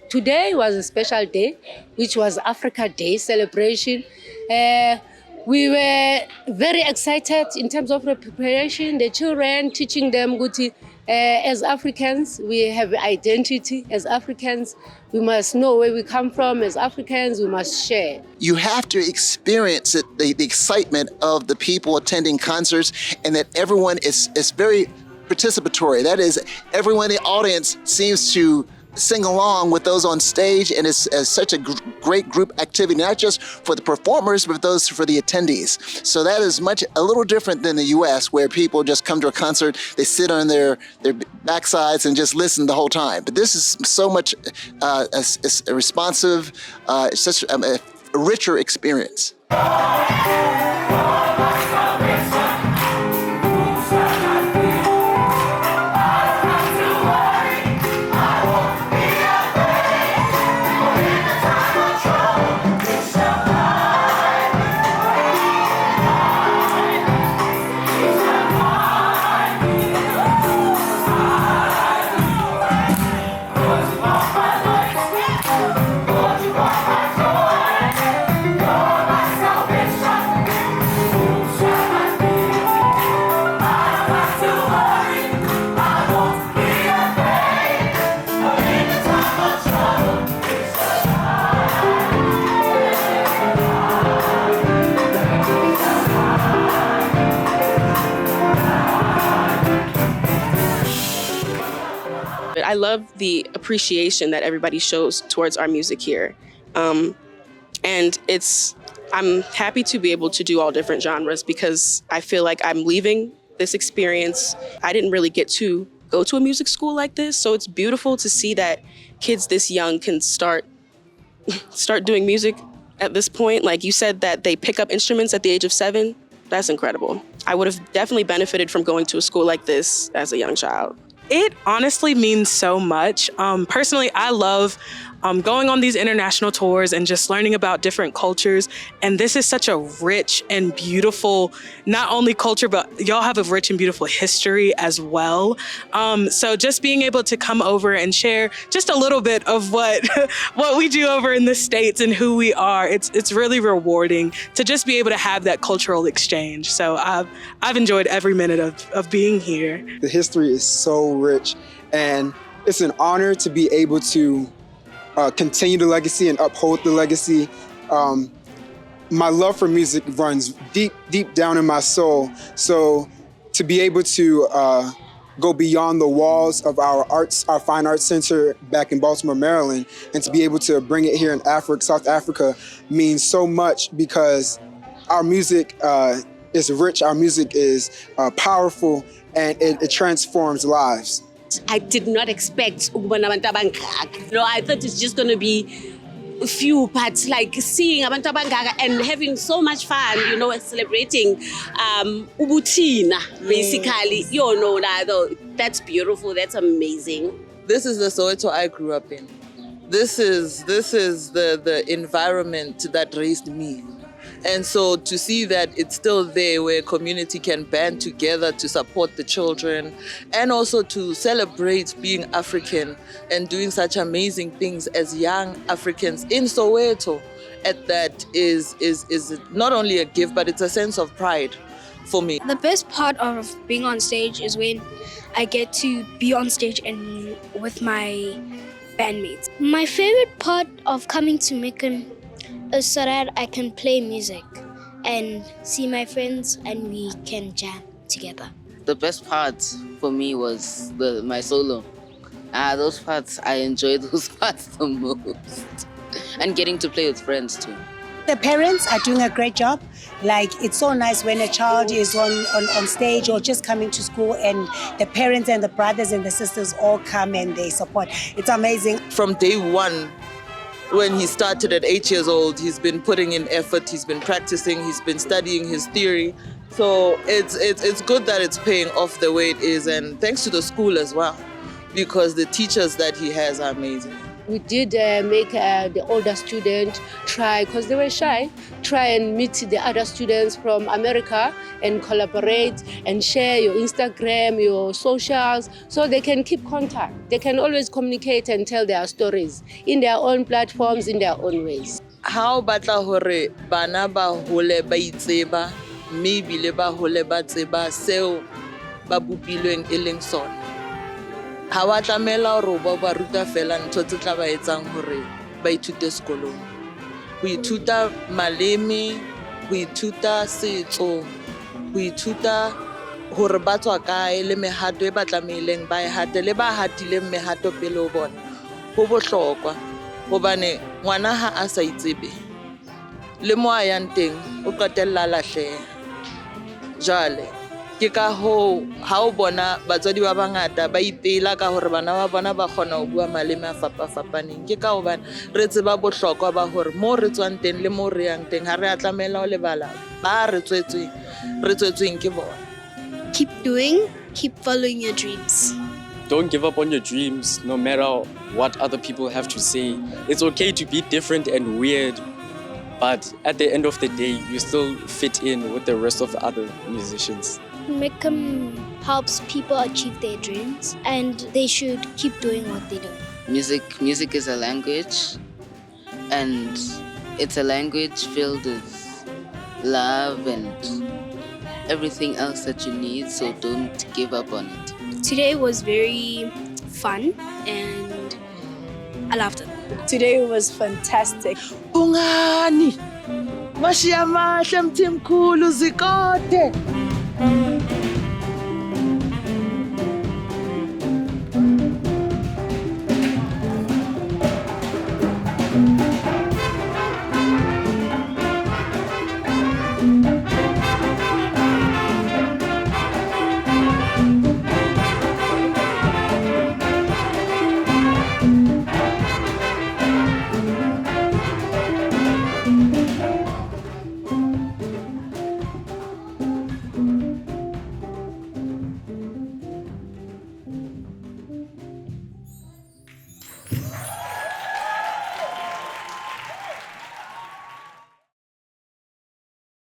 Today was a special day, which was Africa Day celebration. We were very excited in terms of the preparation, the children, teaching them good. As Africans, we have identity. As Africans, we must know where we come from. As Africans, we must share. You have to experience it, the excitement of the people attending concerts, and that everyone is very participatory. That is, everyone in the audience seems to sing along with those on stage, and it's such a great group activity, not just for the performers, but those for the attendees. So that is a little different than the US, where people just come to a concert, they sit on their backsides and just listen the whole time. But this is so much it's responsive, it's such a richer experience. I love the appreciation that everybody shows towards our music here. And I'm happy to be able to do all different genres because I feel like I'm leaving this experience. I didn't really get to go to a music school like this, so it's beautiful to see that kids this young can start doing music at this point. Like you said that they pick up instruments at the age of 7. That's incredible. I would have definitely benefited from going to a school like this as a young child. It honestly means so much. Personally, I love going on these international tours and just learning about different cultures. And this is such a rich and beautiful, not only culture, but y'all have a rich and beautiful history as well. So just being able to come over and share just a little bit of what we do over in the States and who we are, it's really rewarding to just be able to have that cultural exchange. So I've enjoyed every minute of being here. The history is so rich, and it's an honor to be able to continue the legacy and uphold the legacy. My love for music runs deep, deep down in my soul. So to be able to go beyond the walls of our fine arts center back in Baltimore, Maryland, and to be able to bring it here in South Africa means so much because our music is rich, our music is powerful, and it transforms lives. I did not expect ukubona abantu abangaka. I thought it's just going to be a few, but like seeing abantu abangaka and having so much fun, celebrating ubuthina, basically. That's beautiful. That's amazing. This is the Soweto I grew up in. This is the environment that raised me. And so to see that it's still there where community can band together to support the children and also to celebrate being African and doing such amazing things as young Africans in Soweto, that is not only a gift, but it's a sense of pride for me. The best part of being on stage is when I get to be on stage and with my bandmates. My favorite part of coming to MICM is so that I can play music and see my friends and we can jam together. The best part for me was my solo. Those parts, I enjoy those parts the most. And getting to play with friends too. The parents are doing a great job. Like, it's so nice when a child is on stage or just coming to school and the parents and the brothers and the sisters all come and they support. It's amazing. From day one, when he started at 8 years old, he's been putting in effort, he's been practicing, he's been studying his theory. So it's good that it's paying off the way it is, and thanks to the school as well, because the teachers that he has are amazing. We did make the older student try, because they were shy, try and meet the other students from America and collaborate and share your Instagram, your socials, so they can keep contact. They can always communicate and tell their stories in their own platforms, in their own ways. Ha o batla hore bana ba hole ba itseba, mme ebile ba hole ba tseba seo ba bopilweng e leng sona. Ha wa tlamela hore o ba ruta fela ntho tse tla ba etsang hore ba ithute sekolong. Ho ithuta maleme, ho ithuta setso, ho ithuta hore ba tswa kae le mehato e ba tlameileng ba e hate le ba hatileng mehato pele ho bona. Ho bohlokwa hobane ngwana ha a sa itsebe le mo a yang teng o qetella lahleha. Jwale ke ka ho ha o bona batswadi ba bangata ba ipela ka hore bana ba bona ba kgona ho bua maleme a fapafapaneng, ke ka hobane re tseba bohlokwa ba hore mo re tswang teng le mo re yang teng ha re a tlamela ho lebala ba re tswetsweng ke bona. Keep doing, keep following your dreams. Don't give up on your dreams, no matter what other people have to say. It's okay to be different and weird, but at the end of the day, you still fit in with the rest of the other musicians. MICM helps people achieve their dreams, and they should keep doing what they do. Music is a language, and it's a language filled with love and everything else that you need, so don't give up on it. Today was very fun, and I loved it. Today was fantastic. Bungani mashiya mahle mthimkhulu zikode.